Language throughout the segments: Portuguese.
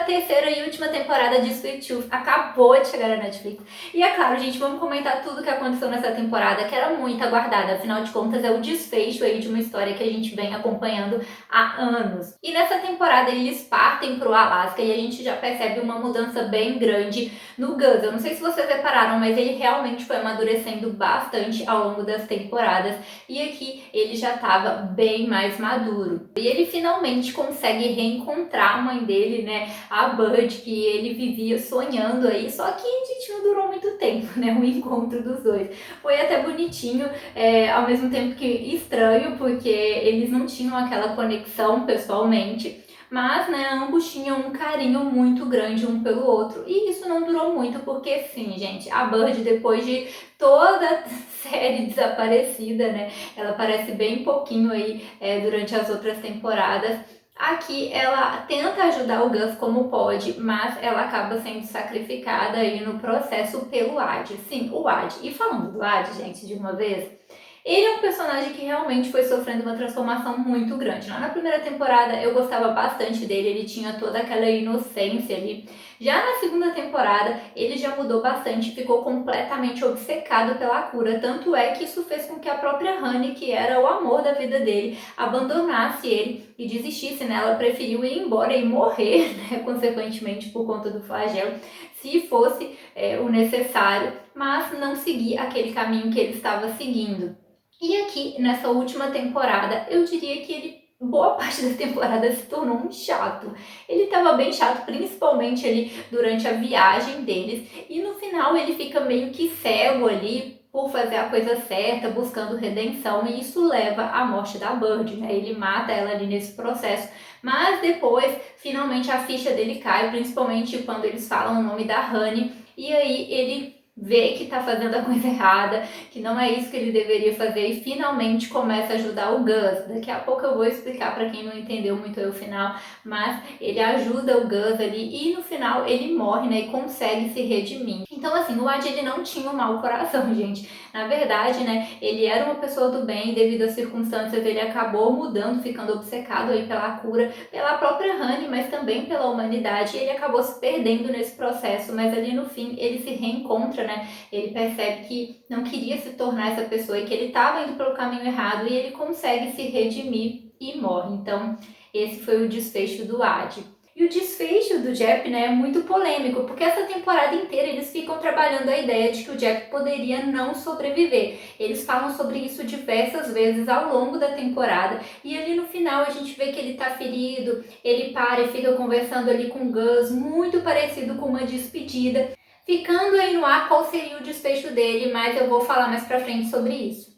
terceira e última temporada de Sweet Tooth acabou de chegar na Netflix. E é claro, gente, vamos comentar tudo o que aconteceu nessa temporada, que era muito aguardada. Afinal de contas, é o desfecho aí de uma história que a gente vem acompanhando há anos. E nessa temporada eles partem pro Alasca e a gente já percebe uma mudança bem grande no Gus. Eu não sei se vocês repararam, mas ele realmente foi amadurecendo bastante ao longo das temporadas. E aqui ele já estava bem mais maduro. E ele finalmente consegue reencontrar a mãe dele, né, a Bud, que ele vivia sonhando aí, só que a gente não durou muito tempo, né, o encontro dos dois. Foi até bonitinho, ao mesmo tempo que estranho, porque eles não tinham aquela conexão pessoalmente, mas, né, ambos tinham um carinho muito grande um pelo outro. E isso não durou muito, porque sim, gente, a Bud, depois de toda a série desaparecida, né, ela aparece bem pouquinho aí durante as outras temporadas. Aqui ela tenta ajudar o Gus como pode, mas ela acaba sendo sacrificada aí no processo pelo Ad. Sim, o Ad. E falando do Ad, gente, de uma vez, ele é um personagem que realmente foi sofrendo uma transformação muito grande. Lá na primeira temporada eu gostava bastante dele, ele tinha toda aquela inocência ali. Já na segunda temporada ele já mudou bastante, ficou completamente obcecado pela cura. Tanto é que isso fez com que a própria Honey, que era o amor da vida dele, abandonasse ele e desistisse, né? Ela preferiu ir embora e morrer, né? Consequentemente, por conta do flagelo, se fosse o necessário, mas não seguir aquele caminho que ele estava seguindo. E aqui, nessa última temporada, eu diria que ele, boa parte da temporada, se tornou um chato. Ele estava bem chato, principalmente ali durante a viagem deles. E no final ele fica meio que cego ali por fazer a coisa certa, buscando redenção. E isso leva à morte da Bud, né? Ele mata ela ali nesse processo. Mas depois, finalmente, a ficha dele cai, principalmente quando eles falam o nome da Honey. E aí ele vê que tá fazendo a coisa errada, que não é isso que ele deveria fazer e finalmente começa a ajudar o Gus. Daqui a pouco eu vou explicar para quem não entendeu muito aí o final, mas ele ajuda o Gus ali e no final ele morre, né, e consegue se redimir. Então assim, o Ad ele não tinha um mau coração, gente. Na verdade, né, ele era uma pessoa do bem, devido às circunstâncias ele acabou mudando, ficando obcecado aí pela cura, pela própria Honey, mas também pela humanidade, e ele acabou se perdendo nesse processo, mas ali no fim ele se reencontra, né? Ele percebe que não queria se tornar essa pessoa e que ele estava indo pelo caminho errado e ele consegue se redimir e morre. Então, esse foi o desfecho do Ad. E o desfecho do Jep, né, é muito polêmico, porque essa temporada inteira eles ficam trabalhando a ideia de que o Jep poderia não sobreviver. Eles falam sobre isso diversas vezes ao longo da temporada, e ali no final a gente vê que ele tá ferido, ele para e fica conversando ali com o Gus, muito parecido com uma despedida. Ficando aí no ar qual seria o desfecho dele, mas eu vou falar mais pra frente sobre isso.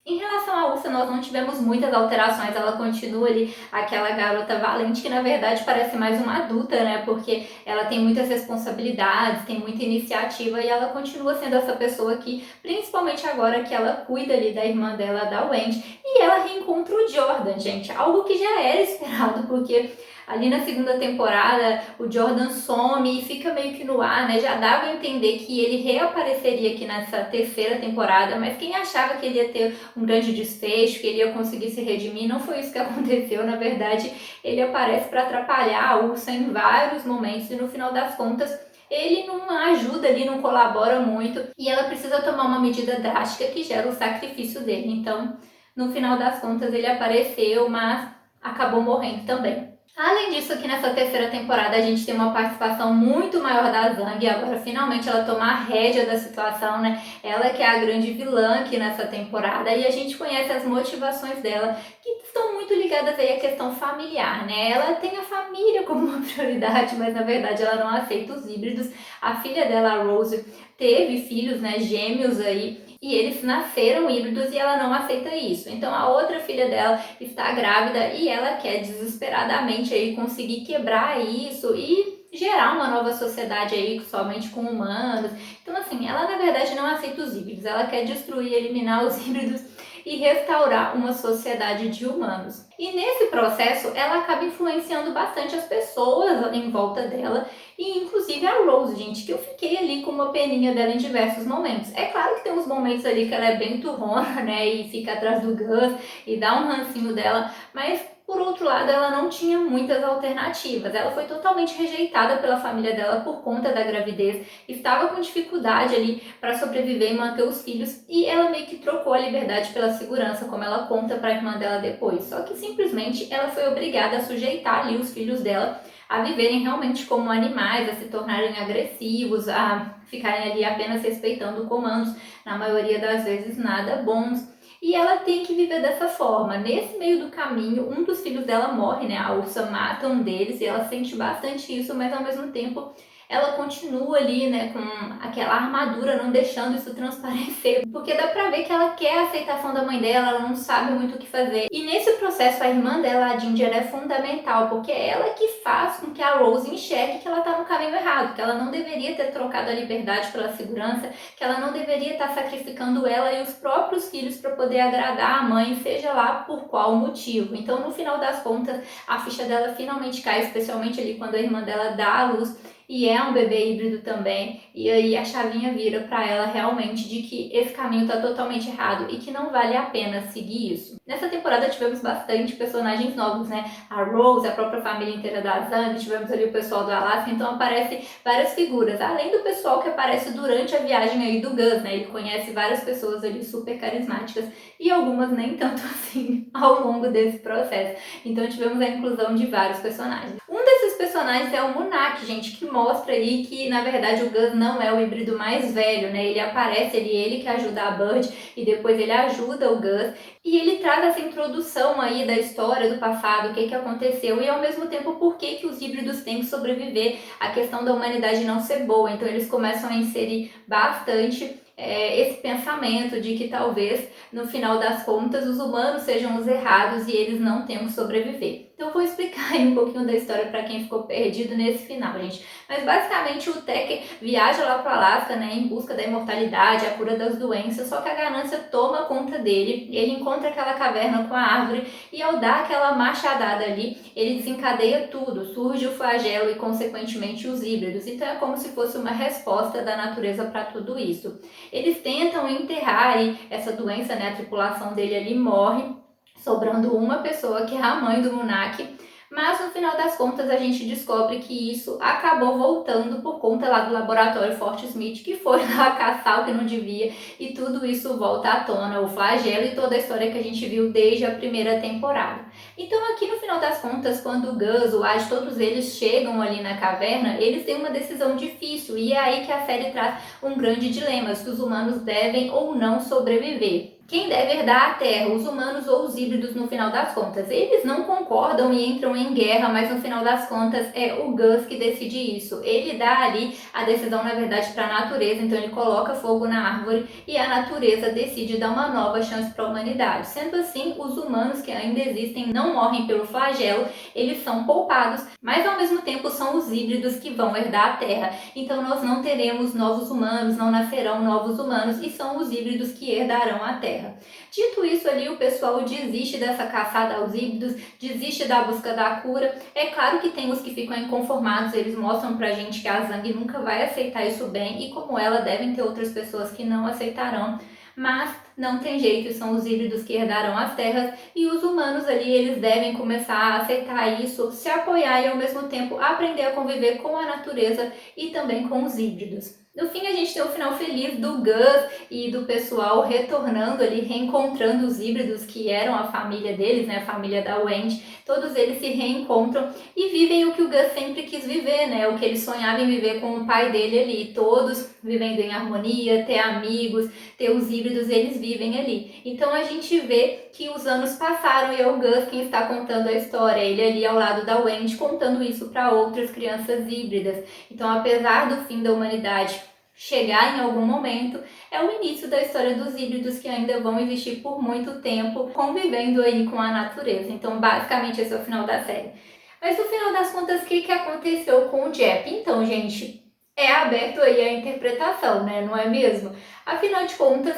Em relação à Ursa, nós não tivemos muitas alterações, ela continua ali aquela garota valente que na verdade parece mais uma adulta, né? Porque ela tem muitas responsabilidades, tem muita iniciativa e ela continua sendo essa pessoa que, principalmente agora que ela cuida ali da irmã dela, da Wendy, e ela reencontra o Jordan, gente, algo que já era esperado, porque ali na segunda temporada o Jordan some e fica meio que no ar, né? Já dava a entender que ele reapareceria aqui nessa terceira temporada, mas quem achava que ele ia ter um grande desfecho, que ele ia conseguir se redimir, não foi isso que aconteceu. Na verdade, ele aparece para atrapalhar a Ursa em vários momentos e no final das contas ele não ajuda ali, não colabora muito e ela precisa tomar uma medida drástica que gera o sacrifício dele. Então, no final das contas, ele apareceu, mas acabou morrendo também. Além disso, aqui nessa terceira temporada a gente tem uma participação muito maior da Zhang, agora finalmente ela toma a rédea da situação, né? Ela que é a grande vilã aqui nessa temporada e a gente conhece as motivações dela, que estão muito ligadas aí à questão familiar, né? Ela tem a família como uma prioridade, mas na verdade ela não aceita os híbridos. A filha dela, a Rose, teve filhos, né, gêmeos aí, e eles nasceram híbridos e ela não aceita isso. Então a outra filha dela está grávida e ela quer desesperadamente aí conseguir quebrar isso e gerar uma nova sociedade aí somente com humanos. Então assim, ela na verdade não aceita os híbridos, ela quer destruir, eliminar os híbridos e restaurar uma sociedade de humanos. E nesse processo ela acaba influenciando bastante as pessoas em volta dela e inclusive a Rose, gente, que eu fiquei ali com uma peninha dela em diversos momentos. É claro que tem uns momentos ali que ela é bem turrona, né, e fica atrás do Gus e dá um rancinho dela, mas Por outro lado, ela não tinha muitas alternativas. Ela foi totalmente rejeitada pela família dela por conta da gravidez, estava com dificuldade ali para sobreviver e manter os filhos, e ela meio que trocou a liberdade pela segurança, como ela conta para a irmã dela depois. Só que simplesmente ela foi obrigada a sujeitar ali os filhos dela a viverem realmente como animais, a se tornarem agressivos, a ficarem ali apenas respeitando comandos, na maioria das vezes nada bons. E ela tem que viver dessa forma. Nesse meio do caminho, um dos filhos dela morre, né? A ursa mata um deles e ela sente bastante isso, mas ao mesmo tempo ela continua ali, né, com aquela armadura, não deixando isso transparecer, porque dá pra ver que ela quer a aceitação da mãe dela, ela não sabe muito o que fazer. E nesse processo, a irmã dela, a Ginger, é fundamental, porque é ela que faz com que a Rose enxergue que ela tá no caminho errado, que ela não deveria ter trocado a liberdade pela segurança, que ela não deveria estar sacrificando ela e os próprios filhos para poder agradar a mãe, seja lá por qual motivo. Então, no final das contas, a ficha dela finalmente cai, especialmente ali quando a irmã dela dá à luz e é um bebê híbrido também, e aí a chavinha vira para ela realmente de que esse caminho tá totalmente errado e que não vale a pena seguir isso. Nessa temporada tivemos bastante personagens novos, né? A Rose, a própria família inteira da Zang, tivemos ali o pessoal do Alaska, então aparece várias figuras, além do pessoal que aparece durante a viagem aí do Gus, né? Ele conhece várias pessoas ali super carismáticas e algumas nem tanto assim ao longo desse processo. Então tivemos a inclusão de vários personagens. Um desses personagens é o Munak, gente, que mostra aí que na verdade o Gus não é o híbrido mais velho, né? Ele aparece ali, ele que ajuda a Bird e depois ele ajuda o Gus e ele traz essa introdução aí da história do passado, o que que aconteceu e ao mesmo tempo por que que os híbridos têm que sobreviver, a questão da humanidade não ser boa. Então eles começam a inserir bastante esse pensamento de que talvez no final das contas os humanos sejam os errados e eles não tenham que sobreviver. Então eu vou explicar aí um pouquinho da história para quem ficou perdido nesse final, gente. Mas basicamente o Tech viaja lá para o Alasca, né, em busca da imortalidade, a cura das doenças, só que a ganância toma conta dele. Ele encontra aquela caverna com a árvore e ao dar aquela machadada ali, ele desencadeia tudo, surge o flagelo e consequentemente os híbridos. Então é como se fosse uma resposta da natureza para tudo isso. Eles tentam enterrar aí essa doença, né, a tripulação dele ali morre, sobrando uma pessoa, que é a mãe do Munak, mas no final das contas a gente descobre que isso acabou voltando por conta lá do laboratório Fort Smith, que foi lá caçar o que não devia, e tudo isso volta à tona, o flagelo e toda a história que a gente viu desde a primeira temporada. Então aqui no final das contas, quando o Gus, o Ash, todos eles chegam ali na caverna, eles têm uma decisão difícil, e é aí que a série traz um grande dilema, se os humanos devem ou não sobreviver. Quem deve herdar a Terra, os humanos ou os híbridos no final das contas? Eles não concordam e entram em guerra, mas no final das contas é o Gus que decide isso. Ele dá ali a decisão, na verdade, para a natureza, então ele coloca fogo na árvore e a natureza decide dar uma nova chance para a humanidade. Sendo assim, os humanos que ainda existem não morrem pelo flagelo, eles são poupados, mas ao mesmo tempo são os híbridos que vão herdar a Terra. Então nós não teremos novos humanos, não nascerão novos humanos e são os híbridos que herdarão a Terra. Dito isso ali, o pessoal desiste dessa caçada aos híbridos, desiste da busca da cura. É claro que tem os que ficam inconformados, eles mostram pra gente que a Zang nunca vai aceitar isso bem e como ela, devem ter outras pessoas que não aceitarão. Mas não tem jeito, são os híbridos que herdarão as terras e os humanos ali, eles devem começar a aceitar isso, se apoiar e ao mesmo tempo aprender a conviver com a natureza e também com os híbridos. No fim, a gente tem o final feliz do Gus e do pessoal retornando ali, reencontrando os híbridos que eram a família deles, né, a família da Wendy. Todos eles se reencontram e vivem o que o Gus sempre quis viver, né, o que ele sonhava em viver com o pai dele ali. Todos vivendo em harmonia, ter amigos, ter os híbridos, eles vivem ali. Então a gente vê que os anos passaram e é o Gus quem está contando a história. Ele ali ao lado da Wendy contando isso para outras crianças híbridas. Então, apesar do fim da humanidade chegar em algum momento, é o início da história dos híbridos que ainda vão existir por muito tempo, convivendo aí com a natureza. Então, basicamente, esse é o final da série. Mas no final das contas, o que aconteceu com o Jep? Então, gente, é aberto aí a interpretação, né? Não é mesmo? Afinal de contas,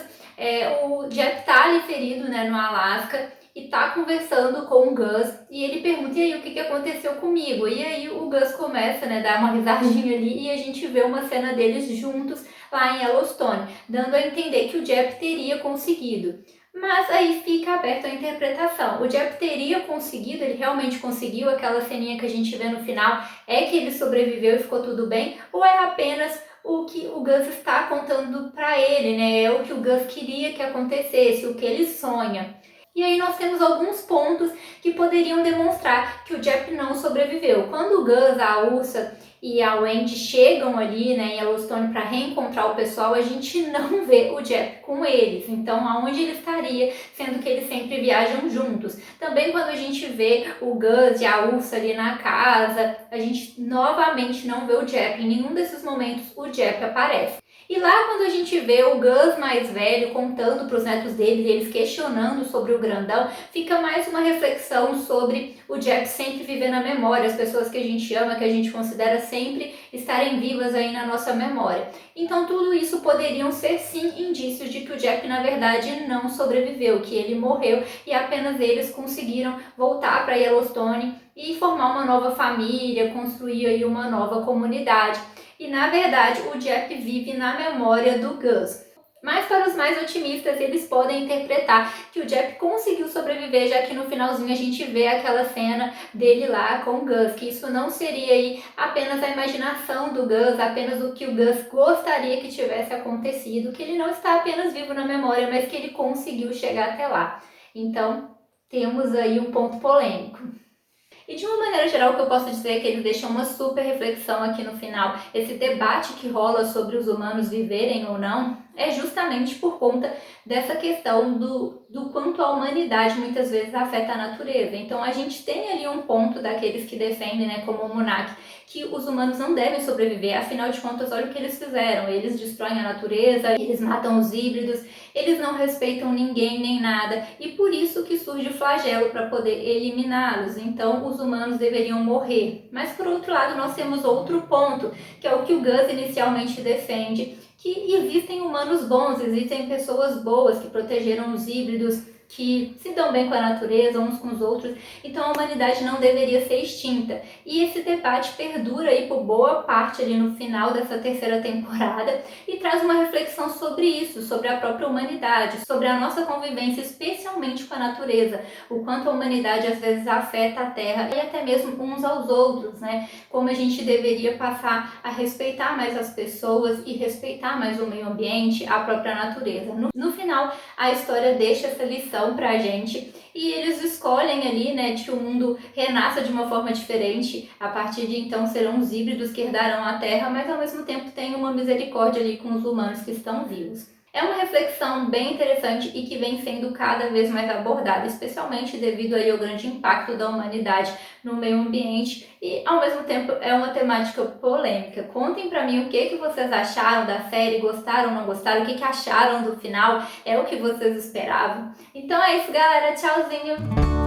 o Jep tá ali ferido, né, no Alasca, e tá conversando com o Gus, e ele pergunta, e aí, o que aconteceu comigo? E aí o Gus começa, né, dar uma risadinha ali, e a gente vê uma cena deles juntos lá em Yellowstone, dando a entender que o Jep teria conseguido. Mas aí fica aberto à interpretação. O Jeff teria conseguido, ele realmente conseguiu aquela ceninha que a gente vê no final, é que ele sobreviveu e ficou tudo bem? Ou é apenas o que o Gus está contando para ele, né? É o que o Gus queria que acontecesse, o que ele sonha. E aí nós temos alguns pontos que poderiam demonstrar que o Jeff não sobreviveu. Quando o Gus, a Ursa e a Wendy chegam ali, né, em Yellowstone para reencontrar o pessoal, a gente não vê o Jeff com eles. Então, aonde ele estaria, sendo que eles sempre viajam juntos? Também quando a gente vê o Gus e a Ursa ali na casa, a gente novamente não vê o Jeff. Em nenhum desses momentos o Jeff aparece. E lá quando a gente vê o Gus mais velho contando para os netos dele, eles questionando sobre o grandão, fica mais uma reflexão sobre o Jeff sempre viver na memória, as pessoas que a gente ama, que a gente considera sempre estarem vivas aí na nossa memória. Então tudo isso poderiam ser sim indícios de que o Jeff na verdade não sobreviveu, que ele morreu e apenas eles conseguiram voltar para Yellowstone e formar uma nova família, construir aí uma nova comunidade. E na verdade o Jeff vive na memória do Gus. Mas para os mais otimistas, eles podem interpretar que o Jeff conseguiu sobreviver, já que no finalzinho a gente vê aquela cena dele lá com o Gus, que isso não seria aí apenas a imaginação do Gus, apenas o que o Gus gostaria que tivesse acontecido, que ele não está apenas vivo na memória, mas que ele conseguiu chegar até lá. Então, temos aí um ponto polêmico. E de uma maneira geral, o que eu posso dizer é que eles deixam uma super reflexão aqui no final. Esse debate que rola sobre os humanos viverem ou não é justamente por conta dessa questão do quanto a humanidade muitas vezes afeta a natureza. Então a gente tem ali um ponto daqueles que defendem, né, como o Munak, que os humanos não devem sobreviver, afinal de contas, olha o que eles fizeram. Eles destroem a natureza, eles matam os híbridos, eles não respeitam ninguém nem nada, e por isso que surge o flagelo para poder eliminá-los. Então os humanos deveriam morrer. Mas por outro lado, nós temos outro ponto, que é o que o Gus inicialmente defende, que existem humanos bons, existem pessoas boas que protegeram os híbridos, que se dão bem com a natureza, uns com os outros, então a humanidade não deveria ser extinta. E esse debate perdura aí por boa parte ali no final dessa terceira temporada e traz uma reflexão sobre isso, sobre a própria humanidade, sobre a nossa convivência, especialmente com a natureza, o quanto a humanidade às vezes afeta a Terra e até mesmo uns aos outros, né? Como a gente deveria passar a respeitar mais as pessoas e respeitar mais o meio ambiente, a própria natureza. No final, a história deixa essa lição pra gente e eles escolhem ali, né, de que o mundo renasça de uma forma diferente. A partir de então serão os híbridos que herdarão a Terra, mas ao mesmo tempo tem uma misericórdia ali com os humanos que estão vivos. É uma reflexão bem interessante e que vem sendo cada vez mais abordada, especialmente devido aí ao grande impacto da humanidade no meio ambiente e, ao mesmo tempo, é uma temática polêmica. Contem pra mim o que vocês acharam da série, gostaram, não gostaram, o que acharam do final, é o que vocês esperavam. Então é isso, galera, tchauzinho!